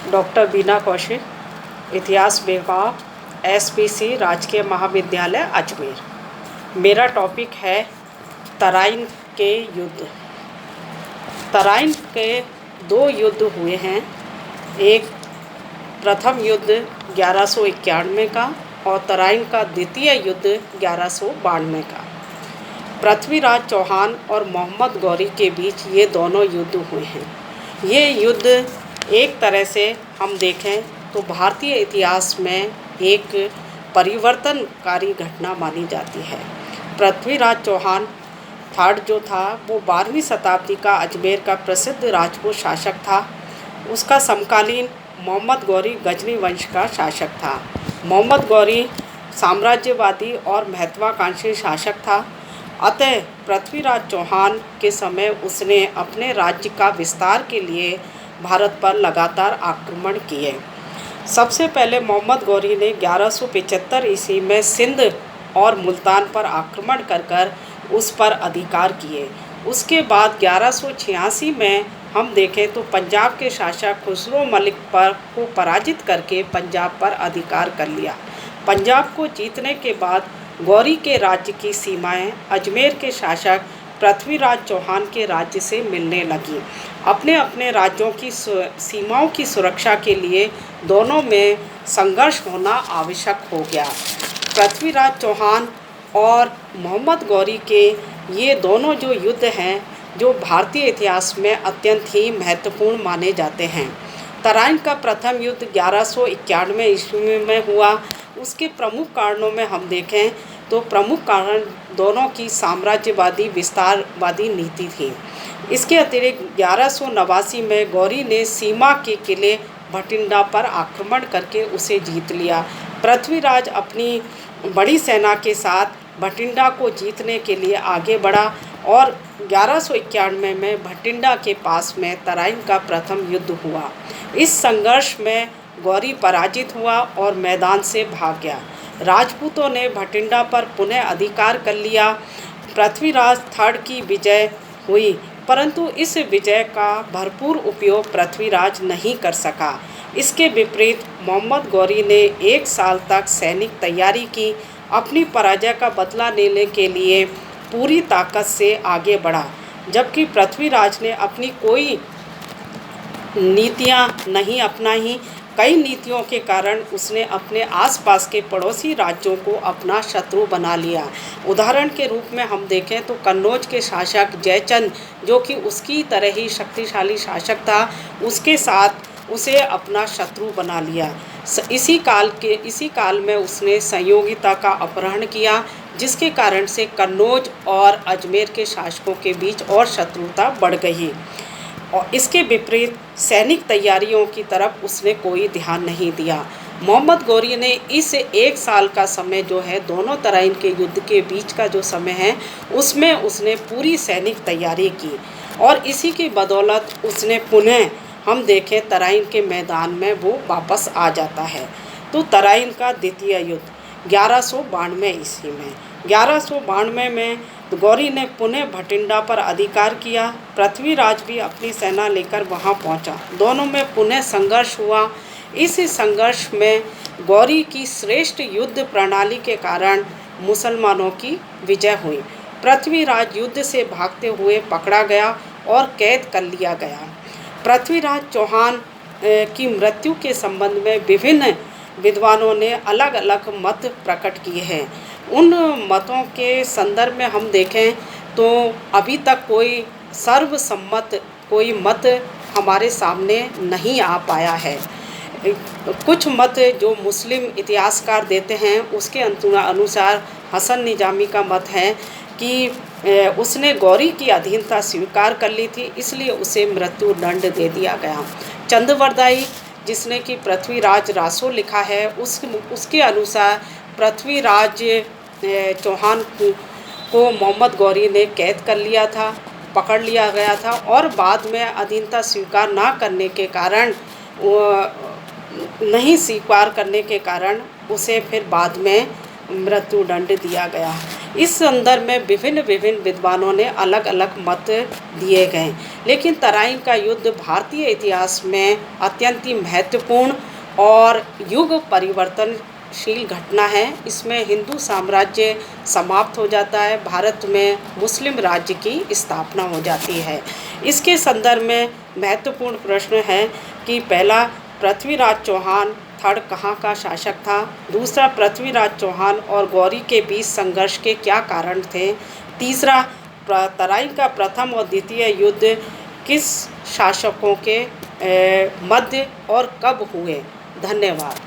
Doctor बीना कौशिक, इतिहास विभाग, SPC राजकीय महाविद्यालय अजमेर। मेरा टॉपिक है तराइन के युद्ध। तराइन के दो युद्ध हुए हैं। एक प्रथम युद्ध 1191 का और तराइन का द्वितीय युद्ध 1192 का। पृथ्वीराज चौहान और मोहम्मद गौरी के बीच ये दोनों युद्ध हुए हैं। ये युद्ध एक तरह से हम देखें तो भारतीय इतिहास में एक परिवर्तनकारी घटना मानी जाती है। पृथ्वीराज चौहान थर्ड जो था वो 12वीं शताब्दी का अजमेर का प्रसिद्ध राजपूत शासक था। उसका समकालीन मोहम्मद गौरी गजनी वंश का शासक था। मोहम्मद गौरी साम्राज्यवादी और महत्वाकांक्षी शासक था। अतः पृथ्वीराज चौहान के समय उसने अपने राज्य का विस्तार के लिए भारत पर लगातार आक्रमण किए। सबसे पहले मोहम्मद गौरी ने 1175 ईस्वी में सिंध और मुल्तान पर आक्रमण कर उस पर अधिकार किए। उसके बाद 1186 में हम देखें तो पंजाब के शासक खुसरो मलिक को पराजित करके पंजाब पर अधिकार कर लिया। पंजाब को जीतने के बाद गौरी के राज्य की सीमाएं अजमेर के शासक पृथ्वीराज चौहान के राज्य से मिलने लगी। अपने अपने राज्यों की सीमाओं की सुरक्षा के लिए दोनों में संघर्ष होना आवश्यक हो गया। पृथ्वीराज चौहान और मोहम्मद गौरी के ये दोनों जो युद्ध हैं जो भारतीय इतिहास में अत्यंत ही महत्वपूर्ण माने जाते हैं। तराइन का प्रथम युद्ध 1191 ईस्वी में हुआ। उसके प्रमुख कारणों में हम देखें तो प्रमुख कारण दोनों की साम्राज्यवादी विस्तारवादी नीति थी। इसके अतिरिक्त 1189 में गौरी ने सीमा के किले भटिंडा पर आक्रमण करके उसे जीत लिया। पृथ्वीराज अपनी बड़ी सेना के साथ भटिंडा को जीतने के लिए आगे बढ़ा और 1191 में भटिंडा के पास में तराइन का प्रथम युद्ध हुआ। इस संघर्ष में गौरी पराजित हुआ और मैदान से भाग गया। राजपूतों ने भटिंडा पर पुनः अधिकार कर लिया। पृथ्वीराज थर्ड की विजय हुई, परंतु इस विजय का भरपूर उपयोग पृथ्वीराज नहीं कर सका। इसके विपरीत मोहम्मद गौरी ने 1 साल तक सैनिक तैयारी की। अपनी पराजय का बदला लेने के लिए पूरी ताकत से आगे बढ़ा, जबकि पृथ्वीराज ने अपनी कोई नीतियां नहीं अपनाई। कई नीतियों के कारण उसने अपने आसपास के पड़ोसी राज्यों को अपना शत्रु बना लिया। उदाहरण के रूप में हम देखें तो कन्नौज के शासक जयचंद, जो कि उसकी तरह ही शक्तिशाली शासक था, उसके साथ उसे अपना शत्रु बना लिया। इसी काल में उसने संयोगिता का अपहरण किया, जिसके कारण से कन्नौज और अजमेर के शासकों के बीच और शत्रुता बढ़ गई। और इसके विपरीत सैनिक तैयारियों की तरफ उसने कोई ध्यान नहीं दिया। मोहम्मद गौरी ने इस 1 साल का समय जो है दोनों तराइन के युद्ध के बीच का जो समय है उसमें उसने पूरी सैनिक तैयारी की और इसी की बदौलत उसने पुनः हम देखें तराइन के मैदान में वो वापस आ जाता है। तो तराइन का द्वितीय युद्ध 1192 ईस्वी में 1192 में गौरी ने पुनः भटिंडा पर अधिकार किया। पृथ्वीराज भी अपनी सेना लेकर वहां पहुंचा। दोनों में पुनः संघर्ष हुआ। इस संघर्ष में गौरी की श्रेष्ठ युद्ध प्रणाली के कारण मुसलमानों की विजय हुई। पृथ्वीराज युद्ध से भागते हुए पकड़ा गया और कैद कर लिया गया। पृथ्वीराज चौहान की मृत्यु के संबंध में विभिन्न विद्वानों ने अलग अलग मत प्रकट किए हैं। उन मतों के संदर्भ में हम देखें तो अभी तक कोई सर्वसम्मत कोई मत हमारे सामने नहीं आ पाया है। कुछ मत जो मुस्लिम इतिहासकार देते हैं उसके अनुसार हसन निजामी का मत है कि उसने गौरी की अधीनता स्वीकार कर ली थी, इसलिए उसे मृत्यु दंड दे दिया गया। चंद्रवरदाई जिसने कि पृथ्वीराज रासो लिखा है उसके अनुसार पृथ्वीराज चौहान को मोहम्मद गौरी ने कैद कर लिया था, पकड़ लिया गया था और बाद में अधीनता स्वीकार नहीं स्वीकार करने के कारण उसे फिर बाद में मृत्यु दंड दिया गया। इस संदर्भ में विभिन्न विद्वानों ने अलग अलग मत दिए गए, लेकिन तराइन का युद्ध भारतीय इतिहास में अत्यंत ही महत्वपूर्ण और युग परिवर्तनशील घटना है। इसमें हिंदू साम्राज्य समाप्त हो जाता है, भारत में मुस्लिम राज्य की स्थापना हो जाती है। इसके संदर्भ में महत्वपूर्ण प्रश्न है कि पहला, पृथ्वीराज चौहान थर्ड कहाँ का शासक था। दूसरा, पृथ्वीराज चौहान और गौरी के बीच संघर्ष के क्या कारण थे। तीसरा, तराइन का प्रथम और द्वितीय युद्ध किस शासकों के मध्य और कब हुए। धन्यवाद।